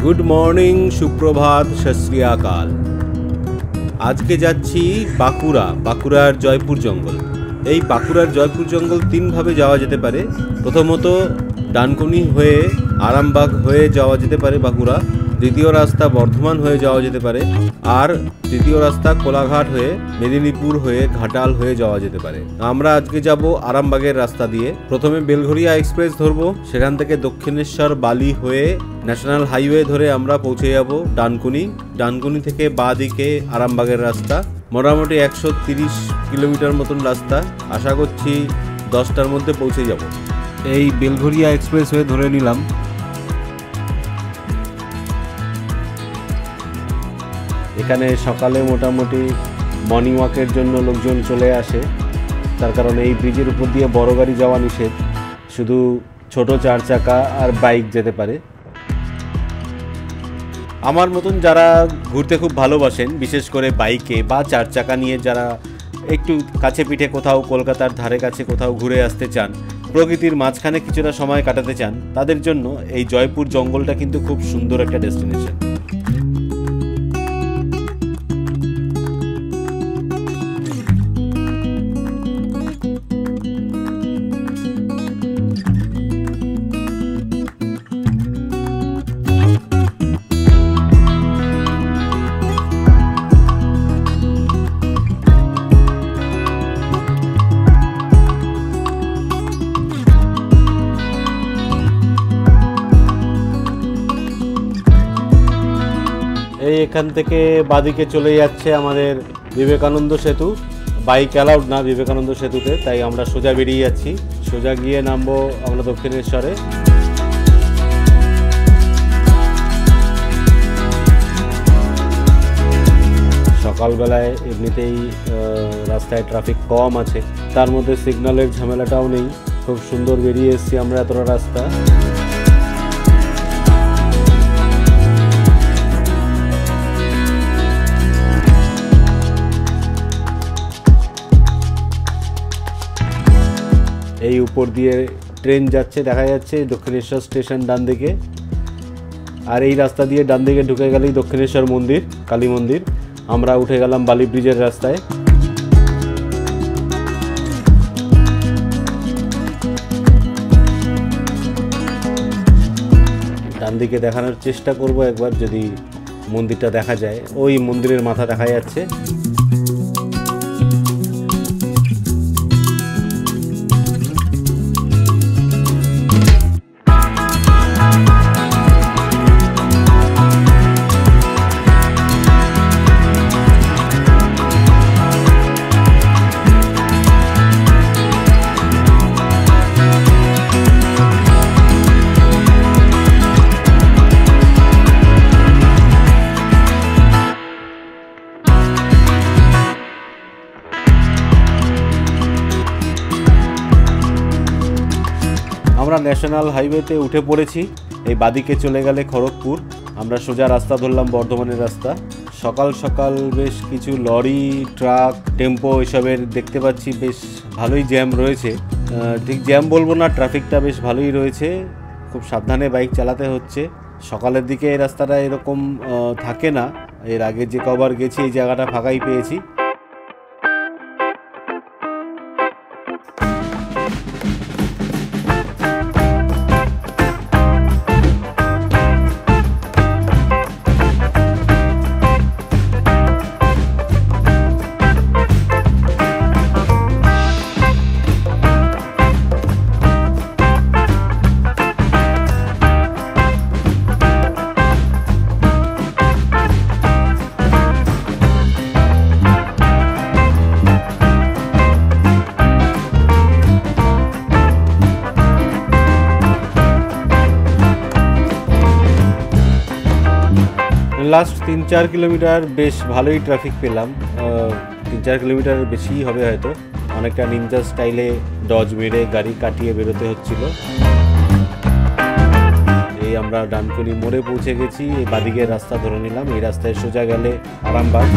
Good morning, সুপ্রভাত, সত শ্রী আকাল। আজকে যাচ্ছি বাঁকুড়ার জয়পুর জঙ্গল। এই বাঁকুড়ার জয়পুর জঙ্গল তিনভাবে যাওয়া যেতে পারে। প্রথমত ডানকুনি হয়ে আরামবাগ হয়ে যাওয়া যেতে পারে বাঁকুড়া। দ্বিতীয় রাস্তা বর্ধমান হয়ে যাওয়া যেতে পারে। আর তৃতীয় রাস্তা কোলাঘাট হয়ে মেদিনীপুর হয়ে ঘাটাল হয়ে যাওয়া যেতে পারে। আমরা আজকে যাব আরামবাগের রাস্তা দিয়ে। প্রথমে বেলঘরিয়া এক্সপ্রেস ধরবো, সেখান থেকে দক্ষিণেশ্বর বালি হয়ে ন্যাশনাল হাইওয়ে ধরে আমরা পৌঁছে যাব ডানকুনি থেকে বাঁ দিকে আরামবাগের রাস্তা। মোটামুটি 130 কিলোমিটার মতন রাস্তা। আশা করছি 10টার মধ্যে পৌঁছে যাব। এই বেলঘরিয়া এক্সপ্রেস হয়ে ধরে নিলাম। এখানে সকালে মোটামুটি মর্নিং ওয়াকের জন্য লোকজন চলে আসে, তার কারণে এই ব্রিজের উপর দিয়ে বড় গাড়ি যাওয়া নিষেধ, শুধু ছোট 4 চাকা আর বাইক যেতে পারে। আমার মতন যারা ঘুরতে খুব ভালোবাসেন, বিশেষ করে বাইকে বা 4 চাকা নিয়ে যারা একটু কাছে পিঠে কোথাও কলকাতার ধারে কাছে কোথাও ঘুরে আসতে চান, প্রকৃতির মাঝখানে কিছুটা সময় কাটাতে চান, তাদের জন্য এই জয়পুর জঙ্গলটা কিন্তু খুব সুন্দর একটা ডেস্টিনেশন। এখান থেকে বাদিকে চলে যাচ্ছে আমাদের বিবেকানন্দ সেতু। বাইক অ্যালাউড না বিবেকানন্দ সেতুতে, তাই আমরা সোজা বেরিয়ে যাচ্ছি। সোজা গিয়ে নামবো আমরা দক্ষিণেশ্বরে। সকালবেলায় এমনিতেই রাস্তায় ট্রাফিক কম আছে, তার মধ্যে সিগন্যালের ঝামেলাটাও নেই। খুব সুন্দর বেরিয়ে এসেছি আমরা এতটা রাস্তা। এই উপর দিয়ে ট্রেন যাচ্ছে, দেখা যাচ্ছে দক্ষিণেশ্বর স্টেশন ডান দিকে। আর এই রাস্তা দিয়ে ডান দিকে ঢুকে গেলেই দক্ষিণেশ্বর মন্দির, কালী মন্দির। আমরা উঠে গেলাম বালি ব্রিজের রাস্তায়। ডান দিকে দেখানোর চেষ্টা করব একবার, যদি মন্দিরটা দেখা যায়। ওই মন্দিরের মাথা দেখা যাচ্ছে। আমরা ন্যাশনাল হাইওয়েতে উঠে পড়েছি। এই বাদিকে চলে গেলে খড়গপুর। আমরা সোজা রাস্তা ধরলাম বর্ধমানের রাস্তা। সকাল সকাল বেশ কিছু লরি, ট্রাক, টেম্পো এসবের দেখতে পাচ্ছি। বেশ ভালোই জ্যাম রয়েছে। ঠিক জ্যাম বলবো না, ট্রাফিকটা বেশ ভালোই রয়েছে। খুব সাবধানে বাইক চালাতে হচ্ছে। সকালের দিকে এই রাস্তাটা এরকম থাকে না। এর আগে যে কবার গেছি এই জায়গাটা ফাঁকাই পেয়েছি। লাস্ট 3-4 কিলোমিটার বেশ ভালোই ট্রাফিক পেলাম। 3-4 কিলোমিটার বেশি হবে হয়তো। অনেকটা নিনজা স্টাইলে ডজ মেরে গাড়ি কাটিয়ে বেরোতে হচ্ছিল। এই আমরা ডানকুনি মোড়ে পৌঁছে গেছি। এই বাদিকে রাস্তা ধরে নিলাম। এই রাস্তায় সোজা গেলে আরামবাগ।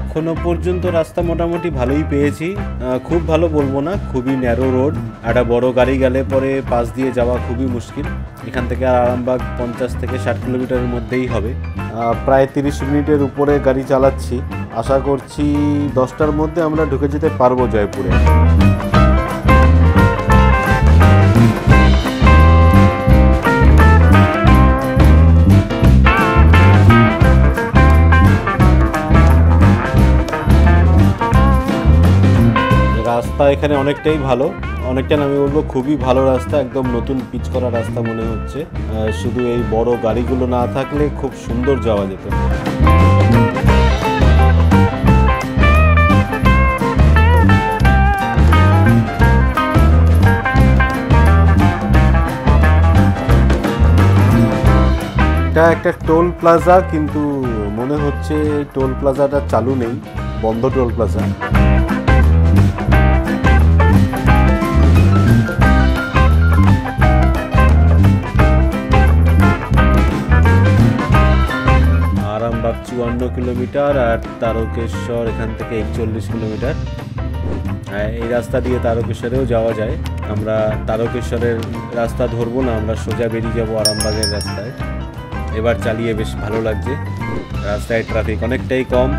এখনো পর্যন্ত রাস্তা মোটামুটি ভালোই পেয়েছি, খুব ভালো বলবো না, খুবই ন্যারো রোড। একটা বড় গাড়ি গেলে পরে পাশ দিয়ে যাওয়া খুবই মুশকিল। এখান থেকে আরামবাগ 50 থেকে 60 কিলোমিটারের মধ্যেই হবে। প্রায় 30 মিনিটের উপরে গাড়ি চালাচ্ছি। আশা করছি 10টার মধ্যে আমরা ঢুকে যেতে পারবো জয়পুরে। রাস্তা এখানে অনেকটাই ভালো, অনেকটা আমি বলবো খুবই ভালো রাস্তা, একদম নতুন পিচ করা রাস্তা মনে হচ্ছে। শুধু এই বড় গাড়িগুলো না থাকলে খুব সুন্দর যাওয়া যেত। এটা একটা টোল প্লাজা, কিন্তু মনে হচ্ছে টোল প্লাজাটা চালু নেই, বন্ধ টোল প্লাজা। আরামবাগ 54 কিলোমিটার আর তারকেশ্বর এখান থেকে 41 কিলোমিটার। এই রাস্তা দিয়ে তারকেশ্বরেও যাওয়া যায়। আমরা তারকেশ্বরের রাস্তা ধরবো না, আমরা সোজা বেরিয়ে যাবো আরামবাগের রাস্তায়। এবার চালিয়ে বেশ ভালো লাগছে, রাস্তায় ট্রাফিক অনেকটাই কম।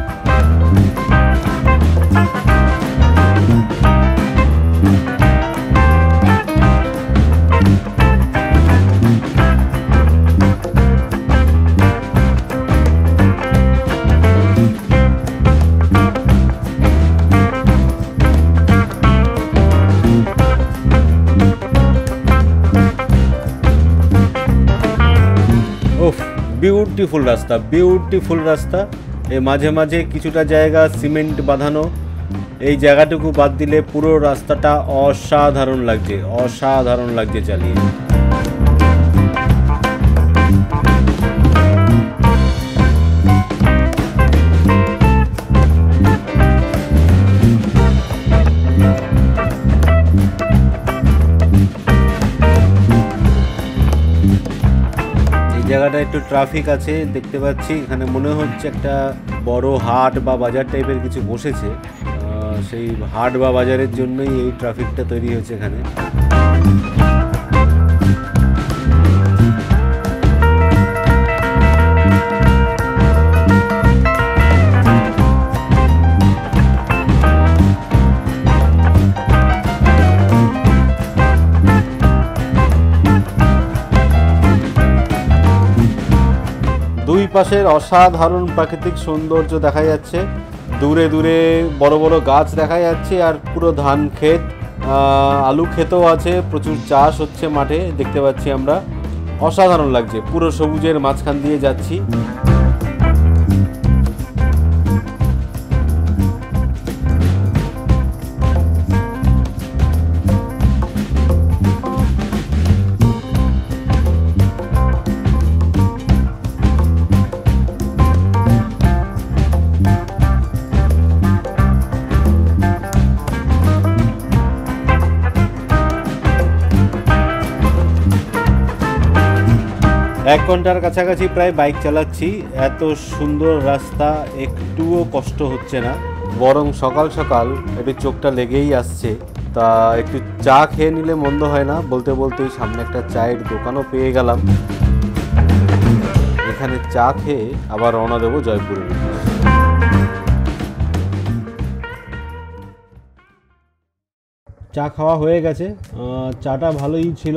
বিউটিফুল রাস্তা, বিউটিফুল রাস্তা। এ মাঝে মাঝে কিছুটা জায়গা সিমেন্ট বাঁধানো, এই জায়গাটুকু বাদ দিলে পুরো রাস্তাটা অসাধারণ লাগছে, অসাধারণ লাগছে চালিয়ে। জায়গাটা একটু ট্রাফিক আছে দেখতে পাচ্ছি, এখানে মনে হচ্ছে একটা বড় হাট বা বাজার টাইপের কিছু বসেছে। সেই হাট বা বাজারের জন্যই এই ট্রাফিকটা তৈরি হয়েছে এখানে। দুই পাশের অসাধারণ প্রাকৃতিক সৌন্দর্য দেখা যাচ্ছে, দূরে দূরে বড় বড় গাছ দেখা যাচ্ছে, আর পুরো ধান ক্ষেত, আলু ক্ষেতও আছে, প্রচুর চাষ হচ্ছে মাঠে দেখতে পাচ্ছি আমরা। অসাধারণ লাগছে, পুরো সবুজের মাঝখান দিয়ে যাচ্ছি। এক ঘন্টার কাছাকাছি প্রায় বাইক চালাচ্ছি। এত সুন্দর রাস্তা, একটুও কষ্ট হচ্ছে না, বরং সকাল সকাল একটু চোখটা লেগেই আসছে। তা একটু চা খেয়ে নিলে মন্দ হয় না। বলতে বলতেই সামনে একটা চায়ের দোকানও পেয়ে গেলাম, এখানে চা খেয়ে আবার রওনা দেবো জয়পুরের। চা খাওয়া হয়ে গেছে, চাটা ভালোই ছিল,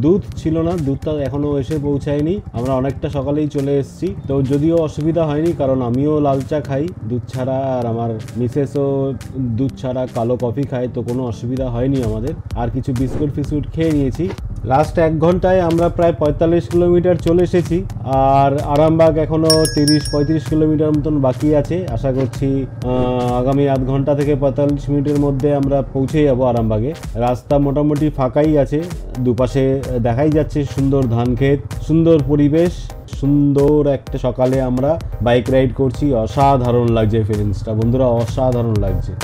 দুধ ছিল না, দুধটা এখনও এসে পৌঁছায়নি। আমরা অনেকটা সকালেই চলে এসেছি, তো যদিও অসুবিধা হয়নি, কারণ আমিও লাল চা খাই দুধ ছাড়া, আর আমার মিসেসও দুধ ছাড়া কালো কফি খায়, তো কোনো অসুবিধা হয়নি আমাদের। আর কিছু বিস্কুট ফিস্কুট খেয়ে নিয়েছি। লাস্ট 1 ঘন্টায় আমরা প্রায় 45 কিলোমিটার চলে এসেছি, আর আরামবাগ এখনও 30-35 কিলোমিটার মতন বাকি আছে। আশা করছি আগামী আধ ঘন্টা থেকে 45 মিনিটের মধ্যে আমরা পৌঁছে যাবো আরামবাগে। রাস্তা মোটামুটি ফাঁকাই আছে, দুপাশে দেখাই যাচ্ছে সুন্দর ধান ক্ষেত, সুন্দর পরিবেশ, সুন্দর একটা সকালে আমরা বাইক রাইড করছি। অসাধারণ লাগছে ফিলিংসটা বন্ধুরা, অসাধারণ লাগছে।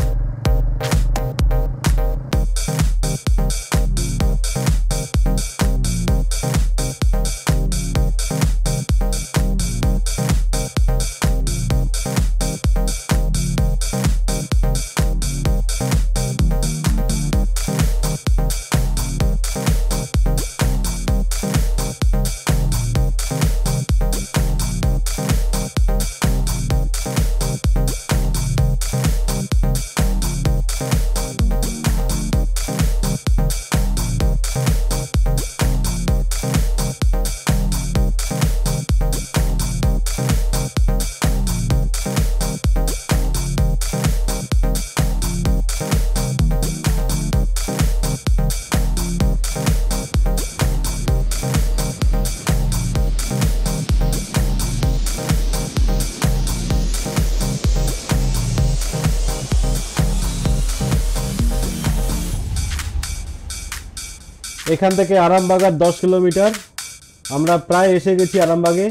এখান থেকে আরামবাগ আর 10 কিলোমিটার। আমরা প্রায় এসে গেছি আরামবাগে।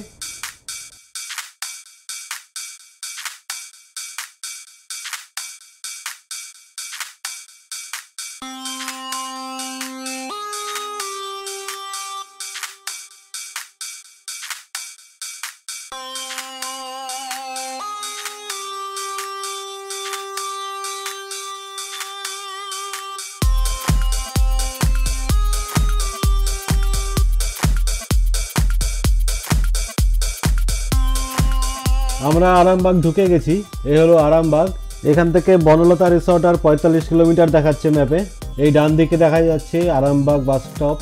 আমরা আরামবাগ ঢুকে গেছি। এই হলো আরামবাগ। এখান থেকে বনলতা রিসর্ট আর 45 কিলোমিটার দেখাচ্ছে ম্যাপে। এই ডান দিকে দেখা যাচ্ছে আরামবাগ বাস স্টপ।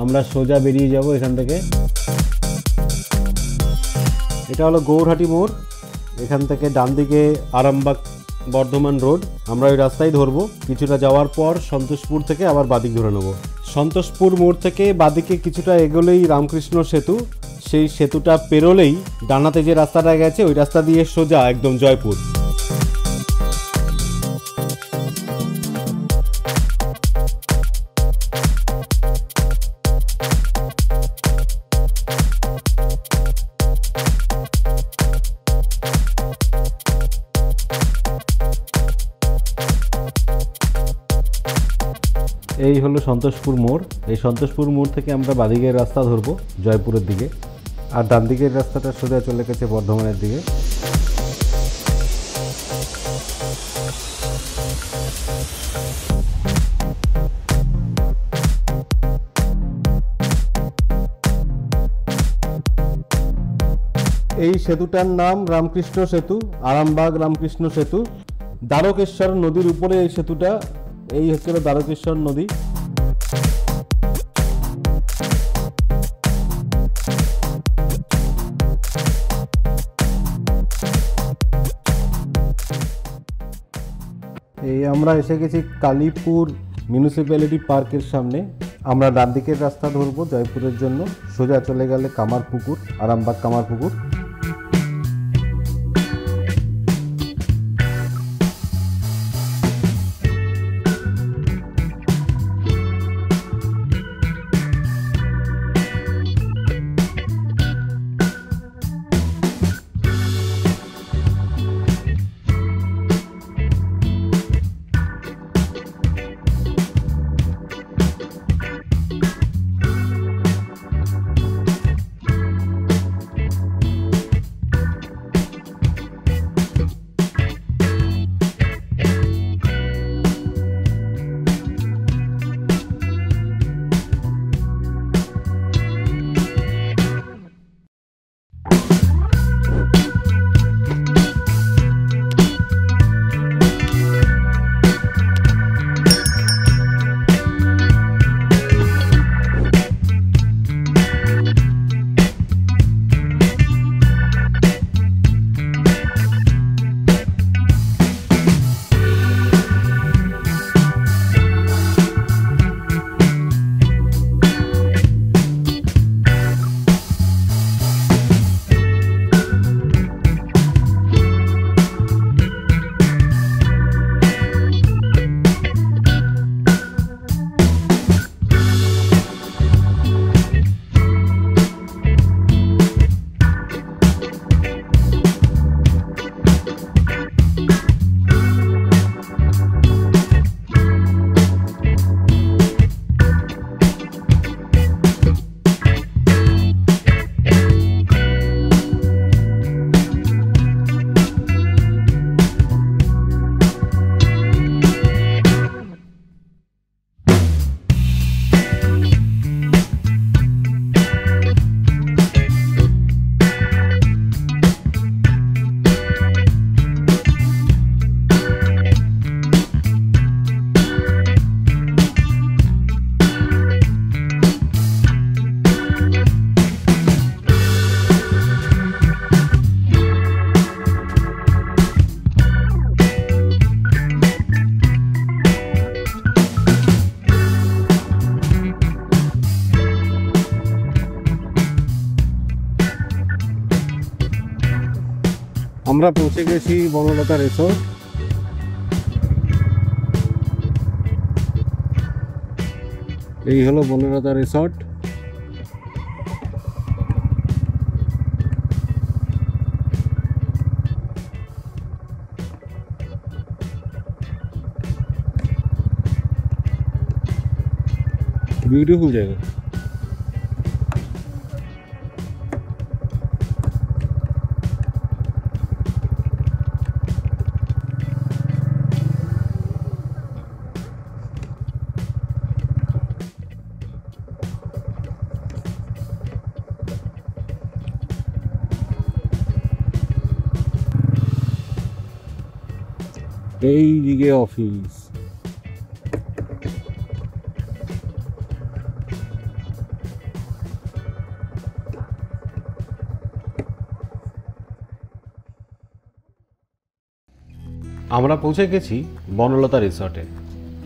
আমরা সোজা বেরিয়ে যাব এখান থেকে। এটা হলো গৌরহাটি মোড়। এখান থেকে ডান দিকে আরামবাগ বর্ধমান রোড। আমরা ওই রাস্তায় ধরবো। কিছুটা যাওয়ার পর সন্তোষপুর থেকে আবার বাদিক ধরে নেব। সন্তোষপুর মোড় থেকে বাদিকে কিছুটা এগোলেই রামকৃষ্ণ সেতু। সেই সেতুটা পেরোলেই ডানাতে যে রাস্তাটা গেছে ওই রাস্তা দিয়ে সোজা একদম জয়পুর। এই হলো সন্তোষপুর মোড়। এই সন্তোষপুর মোড় থেকে আমরা বাদিকের রাস্তা ধরবো জয়পুরের দিকে, আর ডান দিকের রাস্তাটা সোজা চলে গেছে বর্ধমানের দিকে। এই সেতুটার নাম রামকৃষ্ণ সেতু, আরামবাগ রামকৃষ্ণ সেতু। দ্বারকেশ্বর নদীর উপরে এই সেতুটা। এই হচ্ছে দ্বারকেশ্বর নদী। এই আমরা এসে গেছি কালীপুর মিউনিসিপ্যালিটি পার্কের সামনে। আমরা ডান দিকের রাস্তা ধরবো জয়পুরের জন্য। সোজা চলে গেলে কামারপুকুর, আরামবাগ কামারপুকুর। আমরা পৌঁছে গেছি বনলতা রিসোর্ট। এই হলো বনলতা রিসর্ট। বিউটিফুল জায়গা। এই দিকে অফিস। আমরা পৌঁছে গেছি বনলতা রিসর্টে।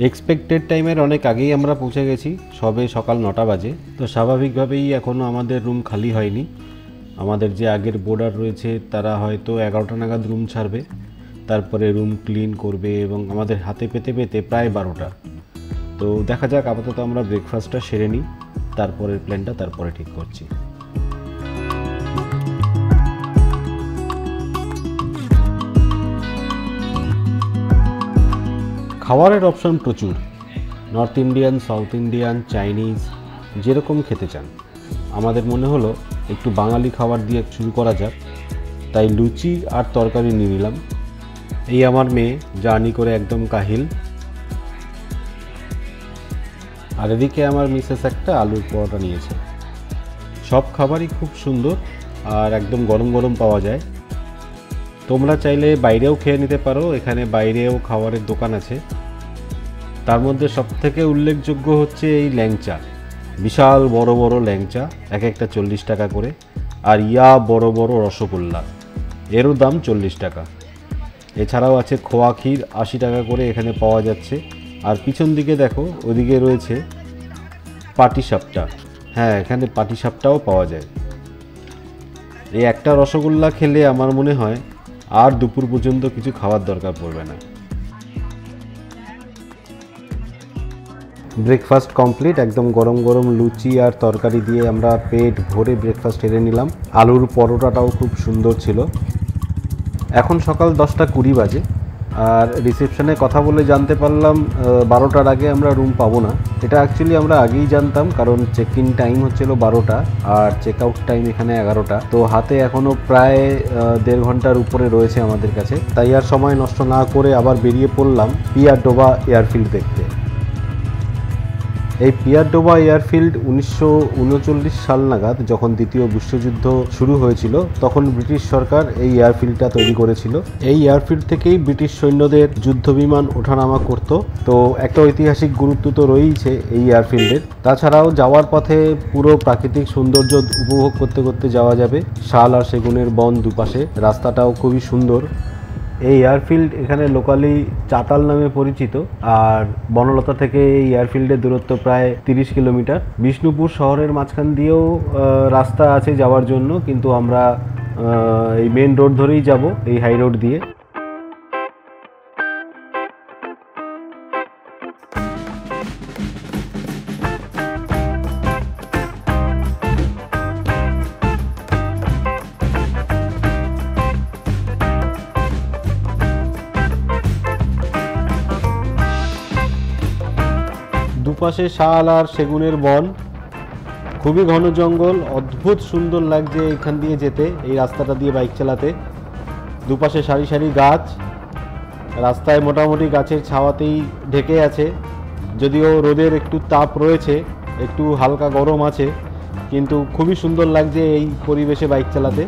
এক্সপেক্টেড টাইমের অনেক আগেই আমরা পৌঁছে গেছি, সবে সকাল 9টা বাজে। তো স্বাভাবিকভাবেই এখনও আমাদের রুম খালি হয়নি। আমাদের যে আগের বোর্ডার রয়েছে তারা হয়তো 11টা নাগাদ রুম ছাড়বে, তারপরে রুম ক্লিন করবে এবং আমাদের হাতে পেতে পেতে প্রায় 12টা। তো দেখা যাক, আপাতত আমরা ব্রেকফাস্টটা সেরে নিই, তারপরের প্ল্যানটা তারপরে ঠিক করছি। খাবারের অপশন প্রচুর, north Indian, south Indian, Chinese, যেরকম খেতে চান। আমাদের মনে হলো একটু বাঙালি খাবার দিয়ে শুরু করা যাক, তাই লুচি আর তরকারি নিয়ে নিলাম। এই আমার মেয়ে জার্নি করে একদম কাহিল। আর এদিকে আমার মিসেস একটা আলুর পরোটা নিয়েছে। সব খাবারই খুব সুন্দর আর একদম গরম গরম পাওয়া যায়। তোমরা চাইলে বাইরেও খেয়ে নিতে পারো, এখানে বাইরেও খাবারের দোকান আছে। তার মধ্যে সবথেকে উল্লেখযোগ্য হচ্ছে এই ল্যাংচা, বিশাল বড় বড় ল্যাংচা, এক একটা 40 টাকা করে। আর বড় বড় রসগোল্লা, এরও দাম 40 টাকা। এছাড়াও আছে খোয়া ক্ষীর, 80 টাকা করে এখানে পাওয়া যাচ্ছে। আর পিছন দিকে দেখো, ওদিকে রয়েছে পাটিসাপটা। হ্যাঁ, এখানে পাটিসাপটাও পাওয়া যায়। এই একটা রসগোল্লা খেলে আমার মনে হয় আর দুপুর পর্যন্ত কিছু খাওয়ার দরকার পড়বে না। Breakfast complete. একদম গরম গরম লুচি আর তরকারি দিয়ে আমরা পেট ভরে ব্রেকফাস্ট সেরে নিলাম। আলুর পরোটাটাও খুব সুন্দর ছিল। এখন সকাল 10টা 20 বাজে। আর রিসেপশনে কথা বলে জানতে পারলাম 12টার আগে আমরা রুম পাবো না। এটা অ্যাকচুয়ালি আমরা আগেই জানতাম, কারণ চেক ইন টাইম হচ্ছিল 12টা আর চেক আউট টাইম এখানে 11টা। তো হাতে এখনও প্রায় 1.5 ঘন্টার উপরে রয়েছে আমাদের কাছে। তাই আর সময় নষ্ট না করে আবার বেরিয়ে পড়লাম পিয়ারডোবা এয়ারফিল্ড দেখতে। এই পিয়ারডোবা এয়ারফিল্ড 1939 সাল নাগাদ, যখন দ্বিতীয় বিশ্বযুদ্ধ শুরু হয়েছিল, তখন ব্রিটিশ সরকার এই এয়ারফিল্ডটা তৈরি করেছিল। এই এয়ারফিল্ড থেকেই ব্রিটিশ সৈন্যদের যুদ্ধবিমান ওঠানামা করত। তো একটা ঐতিহাসিক গুরুত্ব তো রয়েছে এই এয়ারফিল্ডের। তাছাড়াও যাওয়ার পথে পুরো প্রাকৃতিক সৌন্দর্য উপভোগ করতে করতে যাওয়া যাবে। শাল আর সেগুনের বন দুপাশে, রাস্তাটাও খুবই সুন্দর। এই এয়ারফিল্ড এখানে লোকালি চাতাল নামে পরিচিত। আর বনলতা থেকে এই এয়ারফিল্ডের দূরত্ব প্রায় 30 কিলোমিটার। বিষ্ণুপুর শহরের মাঝখান দিয়েও রাস্তা আছে যাওয়ার জন্য, কিন্তু আমরা এই মেন রোড ধরেই যাব, এই হাই রোড দিয়ে। দুপাশে শাল আর সেগুনের বন, খুবই ঘন জঙ্গল, অদ্ভুত সুন্দর লাগছে এখান দিয়ে যেতে, এই রাস্তাটা দিয়ে বাইক চালাতে। দুপাশে সারি সারি গাছ, রাস্তায় মোটামুটি গাছের ছাওয়াতেই ঢেকে আছে। যদিও রোদের একটু তাপ রয়েছে, একটু হালকা গরম আছে, কিন্তু খুবই সুন্দর লাগছে এই পরিবেশে বাইক চালাতে।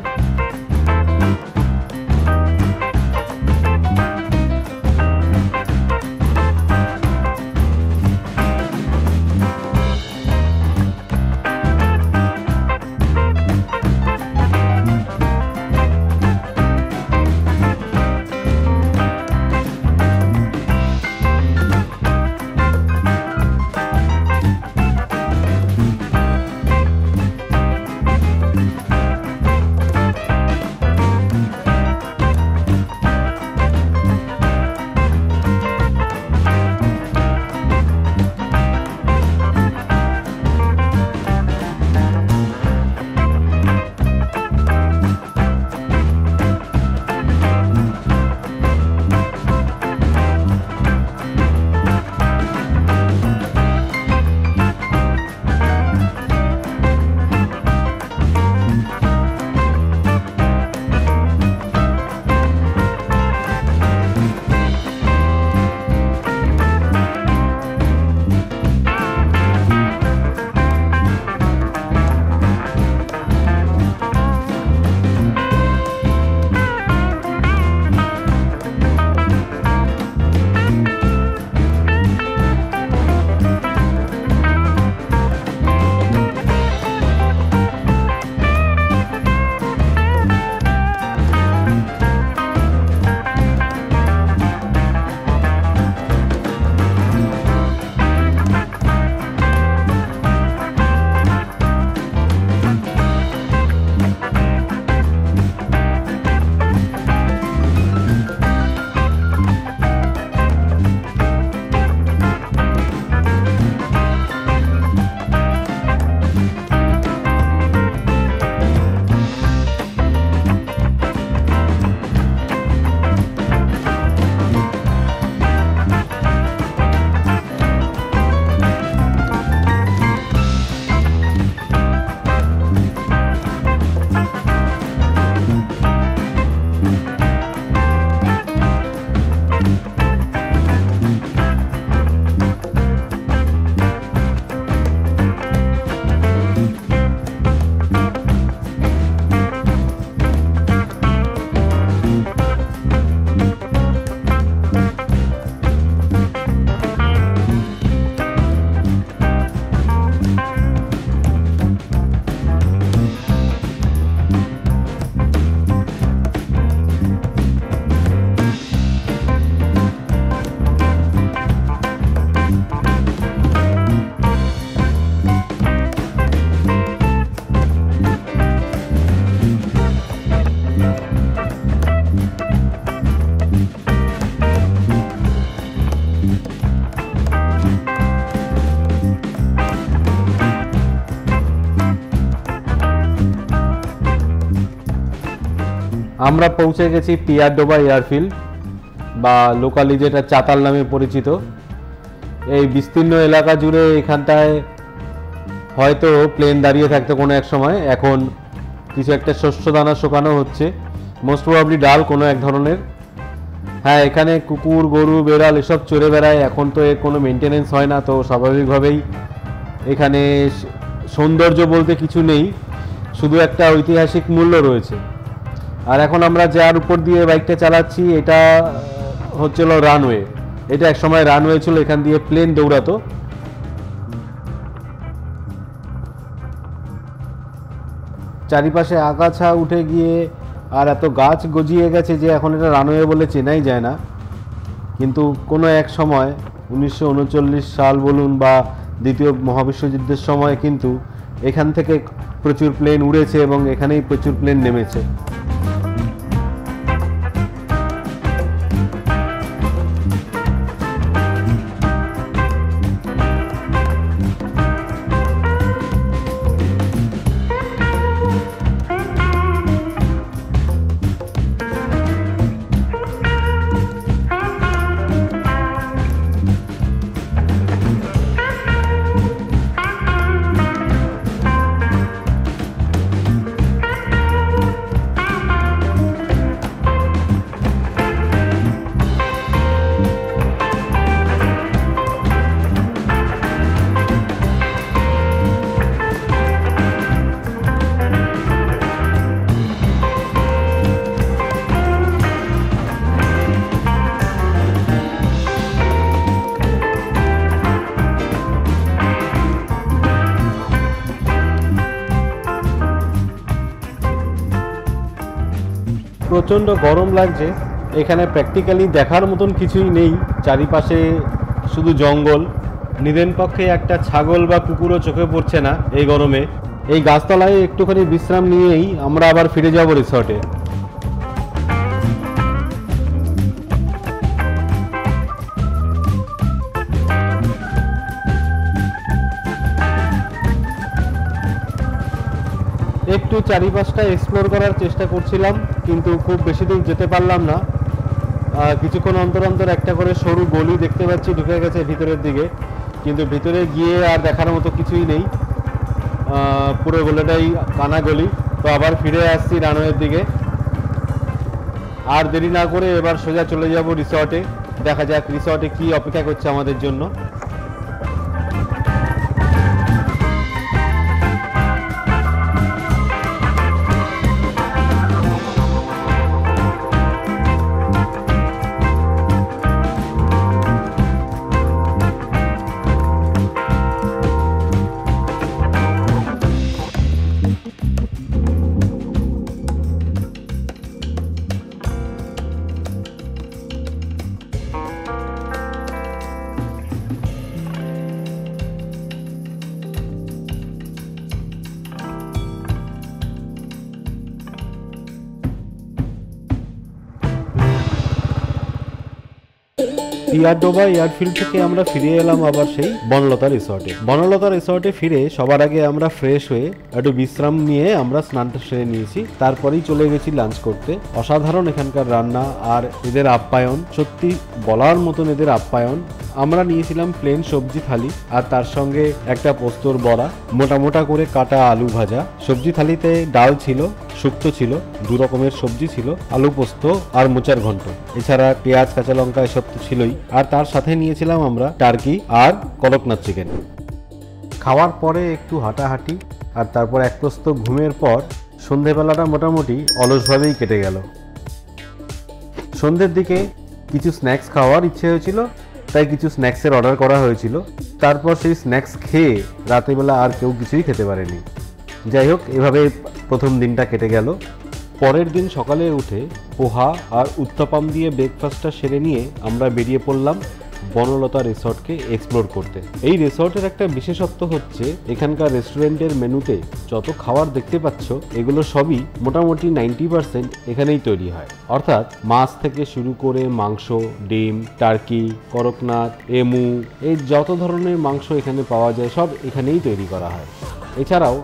আমরা পৌঁছে গেছি পিয়ারডোবা এয়ারফিল্ড বা লোকালি যেটা চাতাল নামে পরিচিত। এই বিস্তীর্ণ এলাকা জুড়ে এখানটায় হয়তো প্লেন দাঁড়িয়ে থাকতো কোনো এক সময়, এখন কিছু একটা শস্য দানা শোকানো হচ্ছে, মোস্ট প্রবাবলি ডাল কোনো এক ধরনের। হ্যাঁ, এখানে কুকুর গরু বেড়াল এসব চড়ে বেড়ায়, এখন তো এর কোনো মেনটেনেন্স হয় না, তো স্বাভাবিকভাবেই এখানে সৌন্দর্য বলতে কিছু নেই, শুধু একটা ঐতিহাসিক মূল্য রয়েছে। আর এখন আমরা যার উপর দিয়ে বাইকটা চালাচ্ছি এটা হচ্ছিল রানওয়ে। এটা এক সময় রানওয়ে ছিল, এখান দিয়ে প্লেন দৌড়াতো। চারিপাশে আগাছা উঠে গিয়ে আর এত গাছ গজিয়ে গেছে যে এখন এটা রানওয়ে বলে চেনাই যায় না। কিন্তু কোনো এক সময় 1939 সাল বলুন বা দ্বিতীয় মহাবিশ্বযুদ্ধের সময় কিন্তু এখান থেকে প্রচুর প্লেন উড়েছে এবং এখানেই প্রচুর প্লেন নেমেছে। প্রচণ্ড গরম লাগছে। এখানে প্র্যাকটিক্যালি দেখার মতন কিছুই নেই, চারিপাশে শুধু জঙ্গল। নিদেন পক্ষে একটা ছাগল বা কুকুরও চোখে পড়ছে না এই গরমে। এই গাছতলায় একটুখানি বিশ্রাম নিয়েই আমরা আবার ফিরে যাব রিসর্টে। একটু চারিপাশটা এক্সপ্লোর করার চেষ্টা করছিলাম, কিন্তু খুব বেশি দূর যেতে পারলাম না। কিছুক্ষণ অন্তর অন্তর একটা করে সরু গলি দেখতে পাচ্ছি ঢুকে গেছে ভিতরের দিকে, কিন্তু ভিতরে গিয়ে আর দেখার মতো কিছুই নেই, পুরো গলিটাই কানা গলি। তো আবার ফিরে আসছি রানওয়ের দিকে। আর দেরি না করে এবার সোজা চলে যাব রিসর্টে। দেখা যাক রিসর্টে কি অপেক্ষা করছে আমাদের জন্য। পিয়ারডোবা এয়ারফিল্ড থেকে আমরা ফিরে এলাম আবার সেই বনলতা রিসর্টে। বনলতা রিসর্টে ফিরে সবার আগে আমরা ফ্রেশ হয়ে একটু বিশ্রাম নিয়ে আমরা স্নানটা সেরে নিয়েছি, তারপরেই চলে গেছি লাঞ্চ করতে। অসাধারণ এখানকার রান্না আর এদের আপ্যায়ন, সত্যি বলার মতন এদের আপ্যায়ন। আমরা নিয়েছিলাম প্লেন সবজি থালি আর তার সঙ্গে একটা পোস্তর বড়া, মোটা মোটা করে কাটা আলু ভাজা। সবজি থালিতে ডাল ছিল, শুক্তো ছিল, দু রকমের সবজি ছিল, আলু পোস্ত আর মোচার ঘন্ট, এছাড়া পেঁয়াজ কাঁচা লঙ্কা এসব তো ছিলই। আর তার সাথে নিয়েছিলাম আমরা টার্কি আর কড়কনাথ চিকেন। খাওয়ার পরে একটু হাঁটাহাঁটি আর তারপর এক প্রস্ত ঘুমের পর সন্ধেবেলাটা মোটামুটি অলসভাবেই কেটে গেল। সন্ধ্যের দিকে কিছু স্ন্যাক্স খাওয়ার ইচ্ছে হয়েছিল, তাই কিছু স্ন্যাক্সের অর্ডার করা হয়েছিল। তারপর সেই স্ন্যাক্স খেয়ে রাতেরবেলা আর কেউ কিছুই খেতে পারেনি। যাই হোক, এভাবে প্রথম দিনটা কেটে গেল। পরের দিন সকালে উঠে পোহা আর উত্তাপাম দিয়ে ব্রেকফাস্টটা সেরে নিয়ে আমরা বেরিয়ে পড়লাম বনলতা রিসর্টকে এক্সপ্লোর করতে। এই রিসর্টের একটা বিশেষত্ব হচ্ছে এখানকার রেস্টুরেন্টের মেনুতে যত খাবার দেখতে পাচ্ছ এগুলো সবই মোটামুটি 90% এখানেই তৈরি হয়। অর্থাৎ মাছ থেকে শুরু করে মাংস, ডিম, টার্কি, করকনাথ, এমু, এই যত ধরনের মাংস এখানে পাওয়া যায় সব এখানেই তৈরি করা হয়। এছাড়াও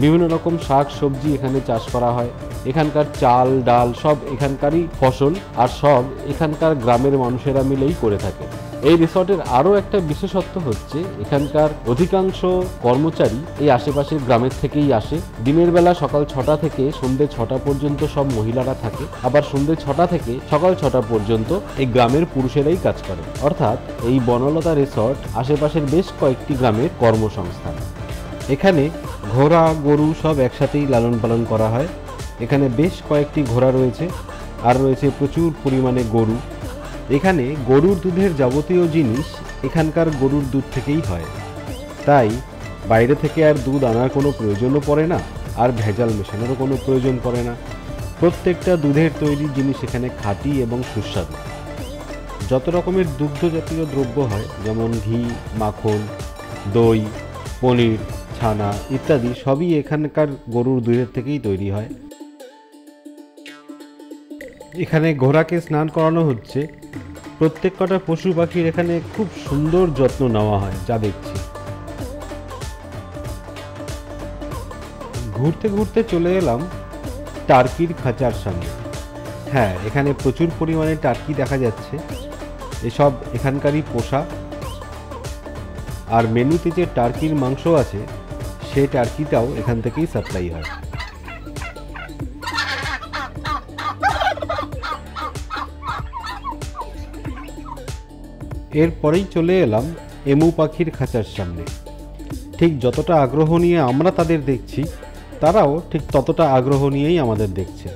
বিভিন্ন রকম শাক সবজি এখানে চাষ করা হয়। এখানকার চাল ডাল সব এখানকারই ফসল, আর সব এখানকার গ্রামের মানুষেরা মিলেই করে থাকে। এই রিসর্টের আরও একটা বিশেষত্ব হচ্ছে এখানকার অধিকাংশ কর্মচারী এই আশেপাশের গ্রামের থেকেই আসে। দিনের বেলা সকাল 6টা থেকে সন্ধ্যে 6টা পর্যন্ত সব মহিলারা থাকে, আবার সন্ধ্যে 6টা থেকে সকাল 6টা পর্যন্ত এই গ্রামের পুরুষেরাই কাজ করে। অর্থাৎ এই বনলতা রিসর্ট আশেপাশের বেশ কয়েকটি গ্রামের কর্মসংস্থান। এখানে ঘোড়া গরু সব একসাথেই লালন পালন করা হয়। এখানে বেশ কয়েকটি ঘোড়া রয়েছে, আর রয়েছে প্রচুর পরিমাণে গরু। এখানে গরুর দুধের যাবতীয় জিনিস এখানকার গরুর দুধ থেকেই হয়, তাই বাইরে থেকে আর দুধ আনার কোনো প্রয়োজনও পড়ে না, আর ভেজাল মেশানোরও কোনো প্রয়োজন পড়ে না। প্রত্যেকটা দুধের তৈরি জিনিস এখানে খাঁটি এবং সুস্বাদু। যত রকমের দুগ্ধ জাতীয় দ্রব্য হয়, যেমন ঘি, মাখন, দই, পনির, ছানা ইত্যাদি সবই এখানকার গরুর দুধের থেকেই তৈরি হয়। এখানে ঘোড়াকে স্নান করানো হচ্ছে। প্রত্যেক কটা পশু পাখির এখানে খুব সুন্দর যত্ন নেওয়া হয়, যা দেখছি। ঘুরতে ঘুরতে চলে এলাম টার্কির খাঁচার সামনে। হ্যাঁ, এখানে প্রচুর পরিমাণে টার্কি দেখা যাচ্ছে। এসব এখানকারই পোষা, আর মেনুতে যে টার্কির মাংস আছে সে টার্কিটাও এখান থেকেই সাপ্লাই হয়। এরপরেই চলে এলাম এমু পাখির খাঁচার সামনে। ঠিক যতটা আগ্রহ নিয়ে আমরা তাদের দেখছি, তারাও ঠিক ততটা আগ্রহ নিয়েই আমাদের দেখছে।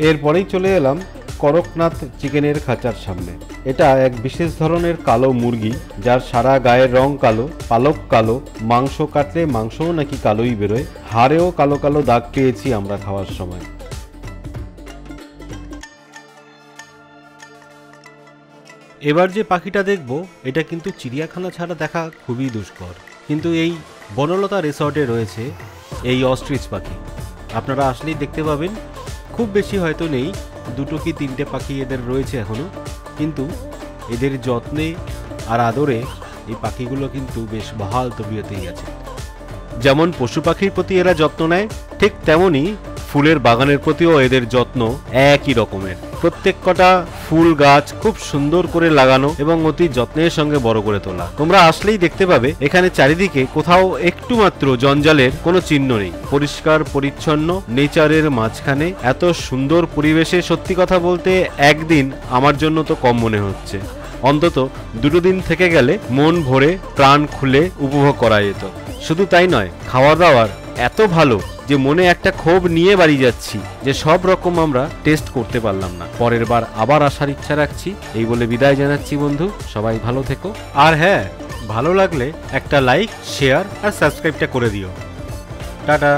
এরপরেই চলে এলাম করকনাথ চিকেনের খাঁচার সামনে। এটা এক বিশেষ ধরনের কালো মুরগি, যার সারা গায়ের রং কালো, পালক কালো, মাংস কাটলে মাংসও নাকি কালোই বেরোয়, হাড়েও কালো কালো দাগ পেয়েছি আমরা খাওয়ার সময়। এবার যে পাখিটা দেখব এটা কিন্তু চিড়িয়াখানা ছাড়া দেখা খুবই দুষ্কর, কিন্তু এই বনলতা রিসর্টে রয়েছে এই অস্ট্রিচ পাখি। আপনারা আসলেই দেখতে পাবেন। খুব বেশি হয়তো নেই, 2 কি 3টে পাখি এদের রয়েছে এখনও, কিন্তু এদের যত্নে আর আদরে এই পাখিগুলো কিন্তু বেশ বহাল তবিয়তেই আছে। যেমন পশু পাখির প্রতি এরা যত্ন নেয়, ঠিক তেমনই ফুলের বাগানের প্রতিও এদের যত্ন একই রকমের। প্রত্যেক কটা ফুল গাছ খুব সুন্দর করে লাগানো এবং অতি যত্নের সঙ্গে বড় করে তোলা। তোমরা আসলেই দেখতে পাবে এখানে চারিদিকে কোথাও একটু মাত্র জঞ্জালের কোনো চিহ্ন নেই। পরিষ্কার পরিচ্ছন্ন নেচারের মাঝখানে এত সুন্দর পরিবেশে সত্যি কথা বলতে একদিন আমার জন্য তো কম মনে হচ্ছে। অন্তত 2 দিন থেকে গেলে মন ভরে প্রাণ খুলে উপভোগ করা যেত। শুধু তাই নয়, খাওয়া দাওয়ার এত ভালো যে মনে একটা ক্ষোভ নিয়ে বাড়ি যাচ্ছি যে সব রকম আমরা টেস্ট করতে পারলাম না। পরের বার আবার আসার ইচ্ছা রাখছি। এই বলে বিদায় জানাচ্ছি বন্ধু, সবাই ভালো থেকো। আর হ্যাঁ, ভালো লাগলে একটা লাইক, শেয়ার আর সাবস্ক্রাইবটা করে দিও। টাটা।